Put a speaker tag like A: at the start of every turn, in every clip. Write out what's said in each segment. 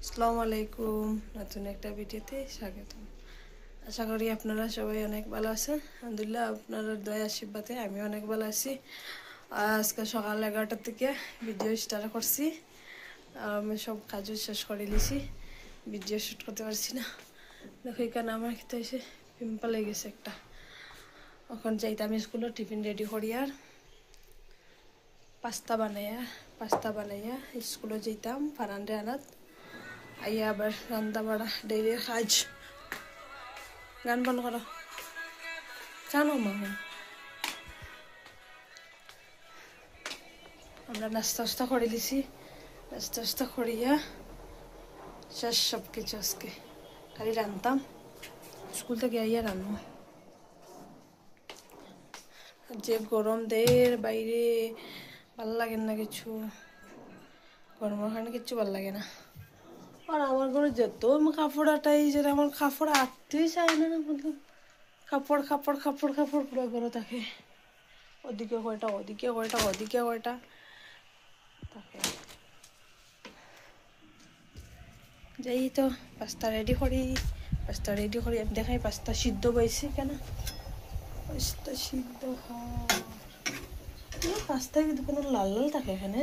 A: আসসালামু আলাইকুম, নতুন একটা ভিডিওতে স্বাগতম। আশা করি আপনারা সবাই অনেক ভালো আছেন। আলহামদুলিল্লাহ আপনাদের দয়া আশীর্বাদে আমি অনেক ভালো আছি। আজকে সকাল 11টা থেকে ভিডিও স্টার্ট করছি। আমি সব কাজও শেষ করে নিয়েছি, ভিডিও শ্যুট করতে পারছি না। দেখো এখানে আমার খেতে এসে পিম্পল হয়ে গেছে একটা। এখন যাইতাম স্কুলে, টিফিন রেডি করি আর পাস্তা বানাইয়া স্কুলে যেতাম ফারান্ডে আনাত আইয়া আবার রান্না বাড়া ডেইলি কাজ। গান বন্ধ করো, জানো মামা। আমরা নাস্তা করে দিছি, নাস্তা করিয়া শেষ সব কিছু। আজকে খালি রান্তাম, স্কুল থেকে আইয়া রান্না। যে গরম দের বাইরে ভাল লাগে না কিছু, গরমের কারণে কিচ্ছু ভাল লাগে না। আর আমার ঘরে যত কাপড় আটাই, যেটা আমার কাপড় আটতেই চাই না, মতলব কাপড় পুরো করে থাকে। ওদিকে কয়টা থাকে। যাই তো পাস্তা রেডি করি আমি দেখাই পাস্তা সিদ্ধ বইছি কেন। পাস্তা সিদ্ধ পাস্তা কিন্তু কোনো লাল লাল থাকে এখানে।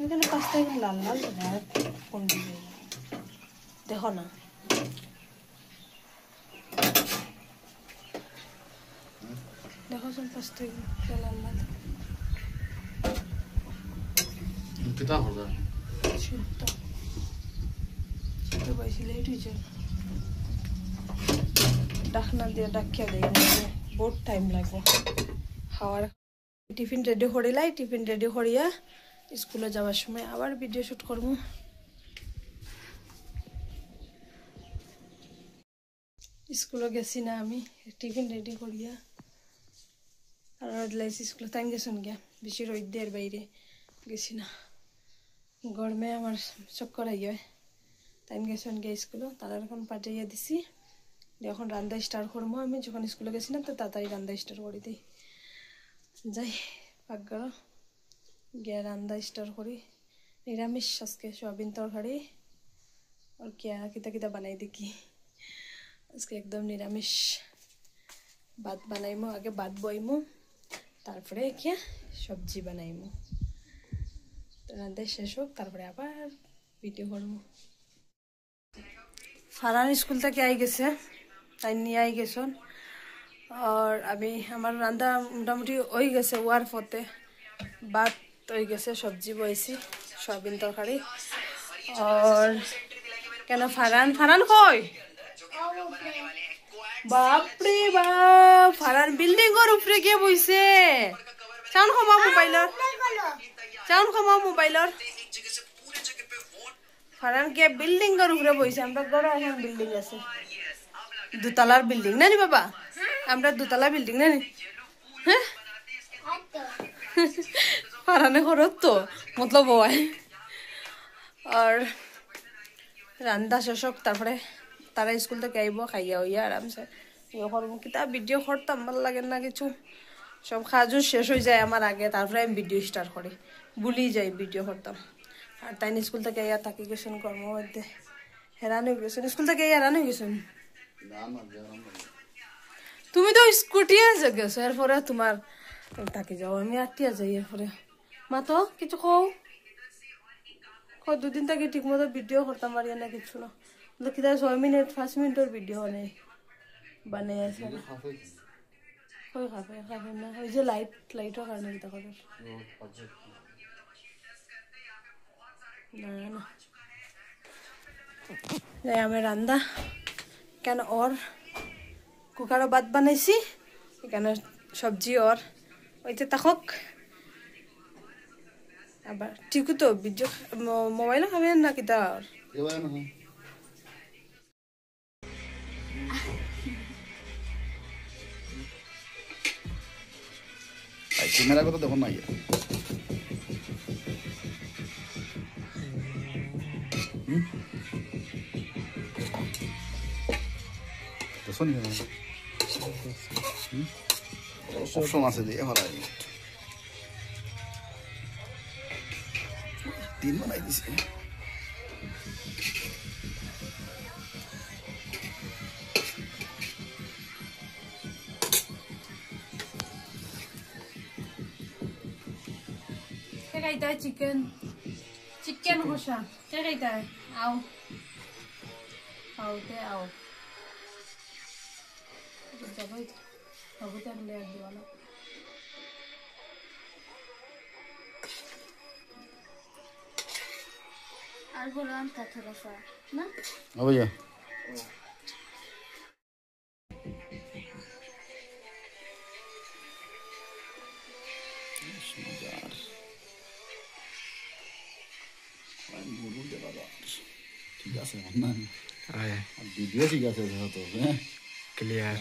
A: এখানে পাস্তা কিন্তু লাল লাল কোন দিকে দেখো না। দেখো সব পাস্তা লাল লাল সিদ্ধ বইছি। লেট হয়েছে, ডাকনা দিয়ে ডাকিয়া দেয়, বহুত টাইম লাগবে খাওয়ার। টিফিন রেডি করিয়া স্কুলে যাওয়ার সময় আবার ভিডিও শুট করবো। স্কুলে গেছি না আমি, টিফিন রেডি করিয়া আর লাইছি স্কুলে। টাইম গেছেন গিয়া, বেশি রোদের বাইরে গেছি না, গরমে আমার চক্কর আইয়া। টাইম গেছেন গিয়া স্কুলে, তারা এখন পাঠিয়ে দিছি। এখন রান্না স্টার্ট করবো। আমি যখন স্কুলে গেছি না তো তাড়াতাড়ি রান্না স্টার্ট করে দিই। যাই পাকঘর গিয়া রান্না স্টার্ট করি। নিরামিষ আজকে সয়াবিন তরকারি আর কিতা বানাই দেখি। আজকে একদম নিরামিষ। ভাত বানাইমো, আগে ভাত বইমো, তারপরে কি সবজি বানাইমো। রান্না শেষ হোক, তারপরে আবার ভিডিও করবো। ফারান স্কুল থেকে আই গেছে, তাই নিয়ে আই গেছেন। আর আমি আমার রান্না মোটামুটি হয়ে গেছে। ওয়ার ফতে ভাত হয়ে গেছে, সবজি বইছি সয়াবিন তরকারি। আর কেন ফারান কই? বাপরে বাপ, ফারান বিল্ডিং এর উপরে গিয়ে বইছে। সাউন্ড কমাও মোবাইলর। ফারান গিয়ে বিল্ডিং এর উপরে বইছে। আমরা ঘরে এখন বিল্ডিং আছে, দুতলার বিল্ডিং না নি বাবা? আমরা দুতলা বিল্ডিং না নি? হ্যাঁ ফারানে করত তো মতলব হয়। আর রান্না শেষ হোক, তারপরে তারা স্কুল থেকে আইব, খাইয়া হইয়া আরামসে ইয়ে করবো। কিতা ভিডিও করতাম ভালো লাগে না কিছু, সব কাজও শেষ হয়ে যায় আমার আগে, তারপরে আমি ভিডিও স্টার্ট করি, ভুলি যাই ভিডিও করতাম। আর তাই স্কুল থেকে ইয়া থাকি গেছেন কর্ম মধ্যে, হেরান হয়ে গেছেন স্কুল থেকে হেরান হয়ে গেছেন। তুমি তো স্কুটিয়ে গেছো, এরপরে তোমার থাকি যাও, আমি আটটিয়া যাই। এরপরে মা তো কিছু দুদিন থেকে ঠিক মতো ভিডিও করতাম পারি না কিছু না। কিতা 6 মিনিট 5 মিনিটের ভিডিও নেই বানাই আছে। খাবে না, ওই যে লাইটের কারণে কিতা করে না। আমি রান্দা কেন ওর কুকারও ভাত বানাইছি, এখানে সবজি ওর ওইতে থাকক। আবার ঠিকই তো ভিডিও মোবাইলও খাবে না কিতা।
B: ক্যামেরা কথা দেখুন না, অপশন আছে দিয়ে হলাই তিন বানাই দিছে
A: क्या कहता है चिकन चिकन कषा क्या कहता है आओ आओ ते आओ जब अब तक ले वाला
C: আর বললাম তা থোড়া সা না
B: ও भैया ঠিক আছে না ভিডিও ঠিক আছে তো হ্যাঁ
D: क्लियर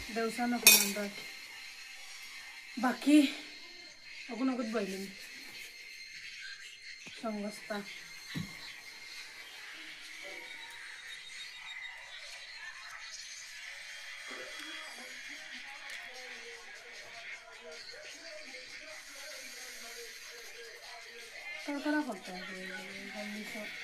A: देवसा नको नंबर बाकी अगो नगद बैलिन संगस्ता कड़ा करता है